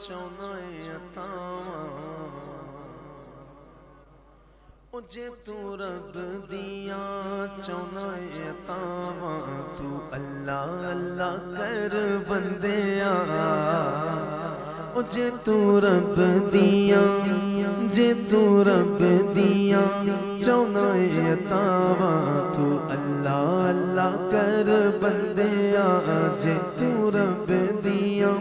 ਚਾਹੁੰਦਾ ਏ ਅਤਾਵਾਂ ਉਹ ਜੇ ਤੂੰ ਰੱਬ ਦੀਆਂ ਚਾਹੁੰਦਾ ਏ ਅਤਾਵਾਂ ਤੂੰ ਅੱਲਾ ਅੱਲਾ ਕਰ ਬੰਦਿਆ ਉਹ ਜੇ ਤੂੰ ਰੱਬ ਦੀਆਂ ਜੇ ਤੂੰ ਰੱਬ ਦੀਆਂ ਚਾਹੁੰਦਾ ਏ ਅਤਾਵਾਂ ਤੂੰ ਅੱਲਾ ਅੱਲਾ ਕਰ ਬੰਦਿਆ ਜੇ ਤੂੰ ਰੱਬ ਦੀਆਂ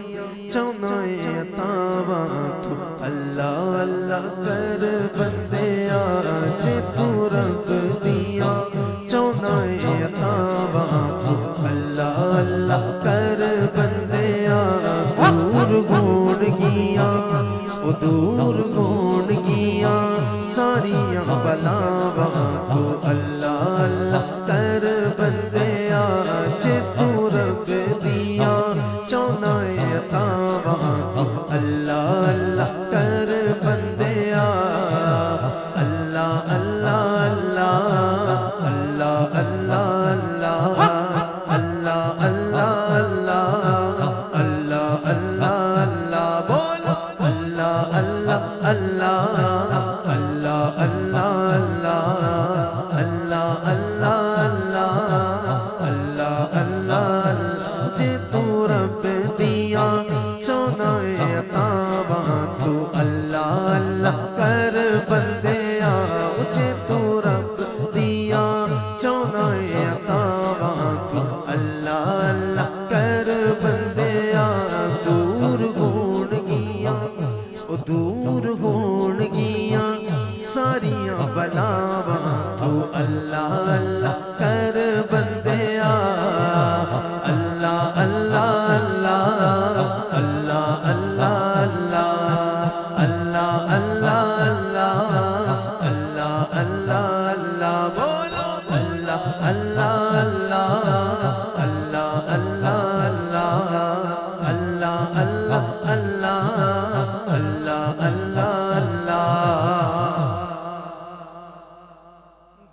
ਚਾਹੁੰਦਾ ਏ ਅਤਾਵਾਂ ਤੂੰ ਅੱਲਾ ਅੱਲਾ ਕਰ ਬੰਦਿਆ ਜੇ ਤੂੰ ਰੱਬ ਦੀਆਂ ਚਾਹੁੰਦਾ ਏ ਅਤਾਵਾਂ ਤੂੰ ਅੱਲਾ ਅੱਲਾ ਕਰ ਬੰਦਿਆ ਦੂਰ ਹੋਣਗੀਆਂ ਉਹ ਦੂਰ ਹੋਣਗੀਆਂ ਸਾਰੀਆਂ ਬਲਾਵਾਂ ਤੂੰ ਅੱਲਾ ਅੱਲਾ ਕਰ ਬੰਦਿਆ ਜੇ ਤੂੰ ਰੱਬ ਦੀਆਂ ਚਾਹੁੰਦਾ ਏ ਅਤਾਵਾਂ ਤੂੰ ਅੱਲਾ ਅੱਲਾ ਕਰ ਬੰਦਿਆ ਅੱਲਾ ਅੱਲਾ ਅੱਲਾ ਅੱਲਾ ਅੱਲਾ ਅੱਲਾ ਅੱਲਾ ਅੱਲਾ ਅੱਲਾ ਅੱਲਾ ਅੱਲਾ ਅੱਲਾ ਬੋਲੋ ਅੱਲਾ ਅੱਲਾ ਅੱਲਾ ਅੱਲਾ ਅੱਲਾ ਅੱਲਾ ਅੱਲਾ ਅੱਲਾ ਅੱਲਾ ਅੱਲਾ ਅੱਲਾ ਜੇ ਤੂੰ ਰੱਬ ਦੀਆਂ ਚਾਹੁੰਦਾ ਏ ਅਤਾਵਾਂ ਤੂੰ ਅੱਲਾ ਅੱਲਾ ਕਰ ਬੰਦਿਆ ਜੇ ਤੂੰ ਰੱਬ ਦੀਆਂ ਚਾਹੁੰਦਾ ਏ ਅਤਾਵਾਂ ਤੂੰ ਅੱਲਾ ਅੱਲਾ ਕਰ ਬੰਦਿਆ ਦੂਰ ਹੋਣਗੀਆਂ ਉਹ ਦੂਰ ਹੋਣਗੀਆਂ ਸਾਰੀਆਂ ਬਲਾਵਾਂ ਤੂੰ ਅੱਲਾ ਅੱਲਾ ਕਰ ਬੰਦਿਆ ਅੱਲਾ ਅੱਲਾ ਅੱਲਾ ਅੱਲਾ ਅੱਲਾ ਅੱਲਾ ਅੱਲਾ ਅੱਲਾ ਅੱਲਾ ਅੱਲਾ ਅੱਲਾ ਅੱਲਾ ਬੋਲੋ ਅੱਲਾ ਅੱਲਾ ਅੱਲਾ ਅੱਲਾ ਅੱਲਾ ਅੱਲਾ ਅੱਲਾ ਅੱਲਾ ਅੱਲਾ ਅੱਲਾ ਅੱਲਾ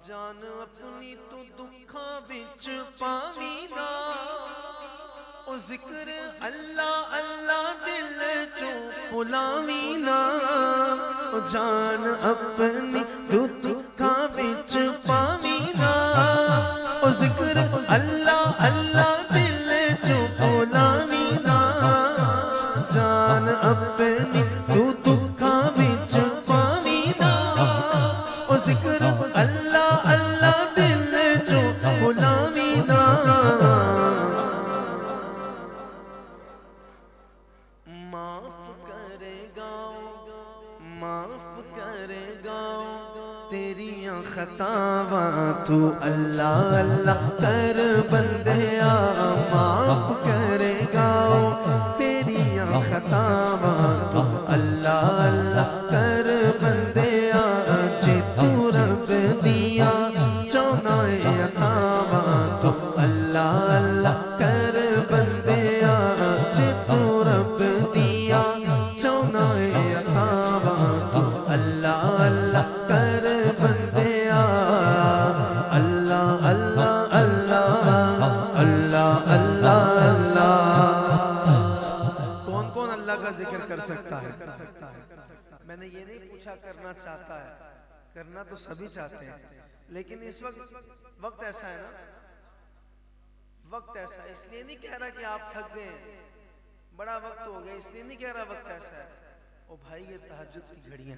ਜਾਨ ਆਪਣੀ ਤੂੰ ਦੁੱਖਾਂ ਵਿੱਚ ਪਾਵੀਂ ਨਾ ਉਹ ਜ਼ਿਕਰ ਅੱਲਾ ਅੱਲਾ ਦਿਲ ਚੋਂ ਭੁਲਾਵੀਂ ਨਾ ਉਹ ਜਾਨ ਆਪਣੀ ਤੂੰ ਦੁੱਖਾਂ ਵਿੱਚ ਪਾਵੀਂ ਨਾ ਉਹ ਜ਼ਿਕਰ ਅੱਲਾ ਅੱਲਾ ਦਿਲ ਚੋਂ ਭੁਲਾਵੀਂ ਨਾ ਜਾਨ ਆਪਣੀ ਤੂੰ ਦੁੱਖਾਂ ਵਿੱਚ ਪਾਵੀਂ ਨਾ ਉਹ ਜ਼ਿਕਰ ਅੱਲਾ ਅੱਲਾ ਦਿਲ ਚੋਂ ਭੁਲਾਵੀਂ ਨਾ ਮਾਫ ਕਰੇਗਾ ਮਾਫ ਕਰੇਗਾ ਤੇਰੀਆਂ ਖਤਾਵਾਂ ਤੂੰ ਅੱਲਾ ਅੱਲਾ ਕਰ ਬੰਦਿਆ ਮਾਫ ਕਰੇਗਾ ਤੇਰੀਆਂ ਖਤਾਵਾਂ ਤੂੰ ਅੱਲਾ ਅੱਲਾ ਕਰ ਬੰਦਿਆ ਜੇ ਤੂੰ ਰੱਬ ਦੀਆਂ ਚਾਹੁੰਦਾ ਏ ਅਤਾਵਾਂ ਤੂੰ ਅੱਲਾ ਅੱਲਾ ਕਰ ਬੰਦਿਆ ਜੇ ਤੂੰ ਰੱਬ ਦੀਆਂ ਚਾਹੁੰਦਾ ਏ ਅਤਾਵਾਂ ਤੂੰ ਅੱਲਾ ਅੱਲਾ ਕਰ ਬੰਦਿਆ ਅੱਲਾ ਅੱਲਾ ਅੱਲਾ ਅੱਲਾ ਅੱਲਾ ਅੱਲਾ کون کون اللہ کا ذکر کر سکتا ہے میں نے یہ نہیں پوچھا کرنا چاہتا ہے کرنا تو سبھی چاہتے ہیں لیکن اس وقت ایسا ہے نا وقت ایسا ہے اس لیے نہیں کہہ رہا کہ آپ تھک گئے بڑا وقت ہو گیا اس لیے نہیں کہہ رہا وقت ایسا ہے او بھائی یہ تہجد کی گھڑیاں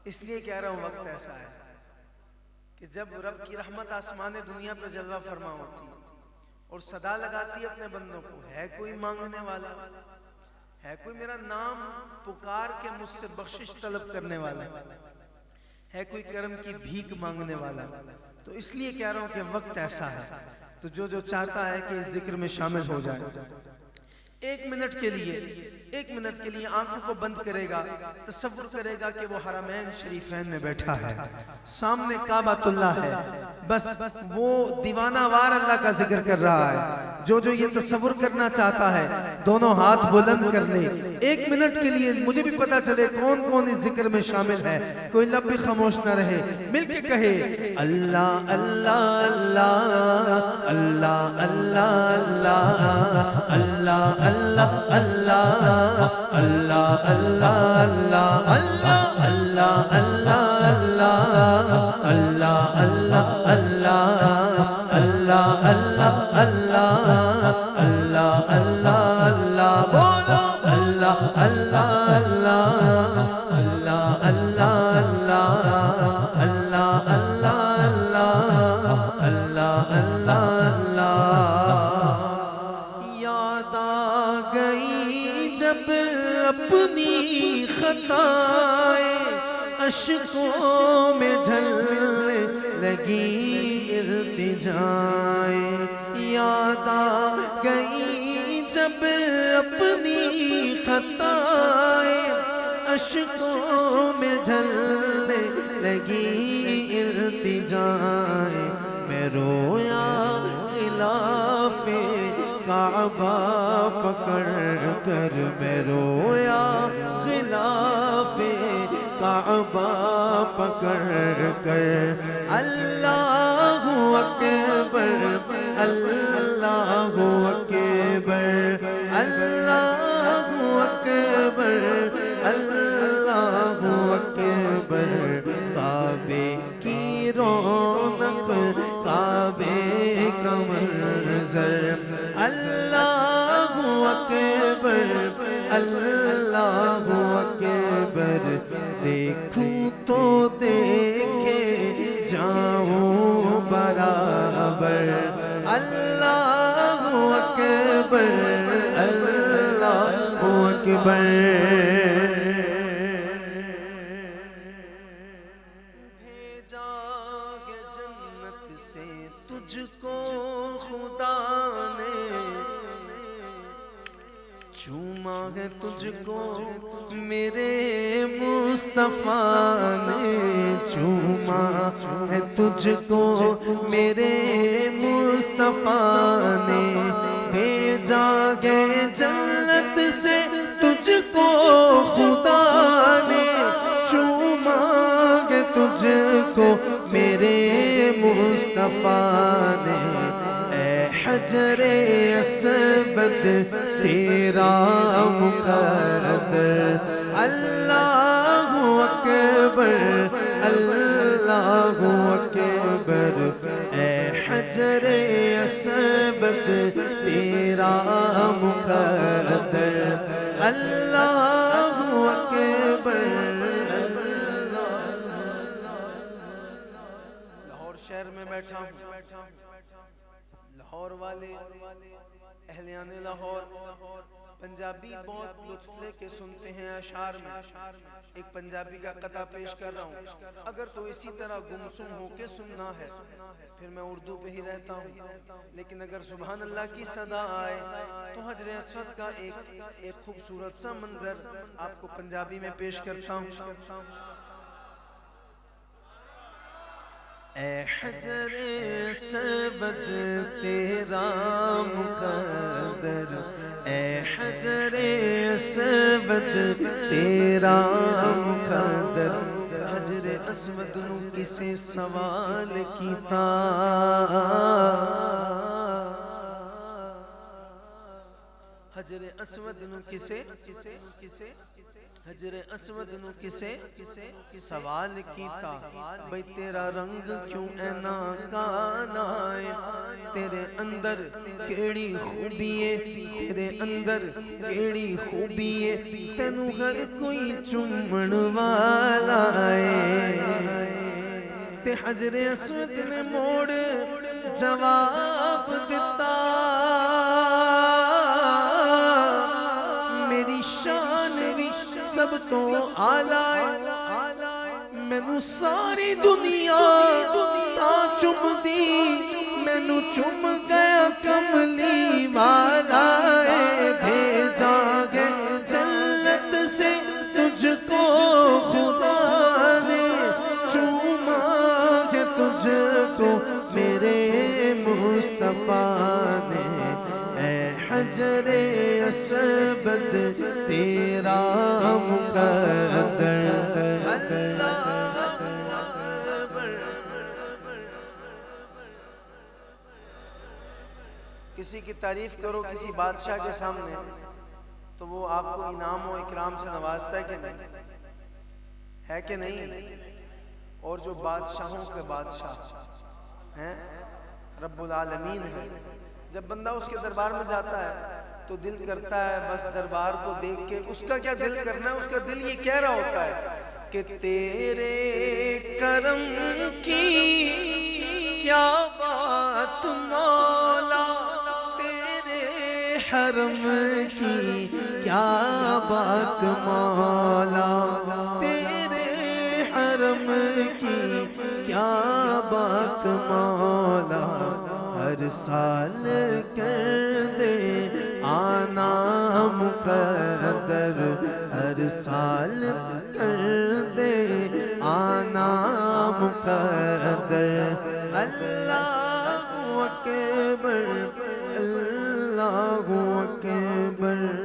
اس لیے کہہ رہا ہوں وقت ایسا ہے کہ جب رب کی رحمت آسمان دنیا پہ جلوہ فرما ہوتی اور صدا لگاتی ہے اپنے بندوں کو ہے کوئی مانگنے والا ہے کوئی میرا نام پکار کے مجھ سے بخشش طلب کرنے والا ہے کوئی کرم کی بھیک مانگنے والا تو اس لیے کہہ رہا ہوں کہ وقت ایسا ہے تو جو چاہتا ہے کہ اس ذکر میں شامل ہو جائے ایک منٹ کے لیے آنکھوں کو بند کرے گا تصور کرے گا کہ وہ حرمین شریفین میں بیٹھا ہے سامنے کعبۃ اللہ ہے بس وہ دیوانہ وار اللہ کا ذکر کر رہا ہے جو یہ تصور کرنا چاہتا ہے دونوں ہاتھ بلند کر لے ایک منٹ کے لیے مجھے بھی پتا چلے کون کون اس ذکر میں شامل ہے کوئی لب بھی خاموش نہ رہے مل کے کہے اللہ اللہ اللہ اللہ اللہ اللہ اللہ اللہ اللہ یاد آ گئی جب اپنی خطائیں اشکوں میں ڈھلنے لگی التجائیں، یاد آ گئی جب اپنی خطائیں اشکوں میں ڈھلنے لگی التجائیں، میں رویا خلاف کعبہ پکڑ کر، میں رویا خلاف کعبہ پکڑ کر، اللہ اکبر اللہ اکبر اللہ اکبر اللہ اکبر، کعبے کی رونق کعبے کا منظر، اللہ اکبر اللہ اکبر، دیکھوں تو دیکھے جاؤں برابر، اللہ اکبر اللہ اکبر، بھیجا ہے جنت سے تجھ کو خدا نے، چوما ہے تجھ کو میرے مصطفیٰ نے، چوما ہے تجھ کو میرے مصطفیٰ نے، بھیجا ہے جنت سے تجھ کو خدا نے، چوما ہے تجھ کو میرے مصطفیٰ نے، اے حجر اسود تیرا مقدر، اللہ اکبر اللہ اکبر، اے حجر اسود تیرا مقدر، اللہ اکبر۔ لاہور شہر میں بیٹھا ہوں، لاہور والے اہلیان لاہور پنجابی بہت لطف لے کے سنتے ہیں اشعار میں، ایک پنجابی کا قطعہ پیش کر رہا ہوں، اگر تو اسی طرح گمسم ہو کے سننا ہے پھر میں اردو پہ ہی رہتا ہوں، لیکن اگر سبحان اللہ کی صدا آئے تو حجر اسود کا ایک خوبصورت سا منظر آپ کو پنجابی میں پیش کرتا ہوں۔ اے حجر اسود تیرا مقدر، اے حجر اسود تیرا مقدر، حجر اسود نو کسے سوال کیتا، حجر اسود نو کسے حجر اسود نو کسے سوال کیتا، بھئی تیرا رنگ کیوں اینا کالا ہے، تیرے اندر کیڑی خوبی ہے، تیرے اندر کیڑی خوبی ہے، تینوں ہر کوئی چومن والا ہے، تے حجر اسود نے موڑ جواب دیتا، میری شان بھی سب تو آلہ ہے، مینوں ساری دنیا تا چم دی، مینوں چم گیا کملی والا ہے، بھیجا گے جنت سے تجھ کو خدا نے، چوما ہے تجھ کو میرے مصطفیٰ نے، اے حجر اسود تیرا مقدر، اللہ اکبر۔ کسی کی تعریف کرو کسی بادشاہ کے سامنے تو وہ آپ کو انعام و اکرام سے نوازتا ہے کہ نہیں؟ ہے کہ نہیں؟ اور جو بادشاہوں کے بادشاہ ہیں رب العالمین ہے، جب بندہ اس کے دربار میں جاتا ہے تو دل کرتا ہے بس دربار کو دیکھ کے، اس کا کیا دل کرنا ہے، اس کا دل یہ کہہ رہا ہوتا ہے کہ تیرے کرم کی کیا بات مولا، تیرے حرم کی کیا بات مولا، تیرے حرم کی کیا بات مولا، ہر سال کر دے آنا مقدر، ہر سال کر دے آنا مقدر، اللہ اکبر اللہ اکبر۔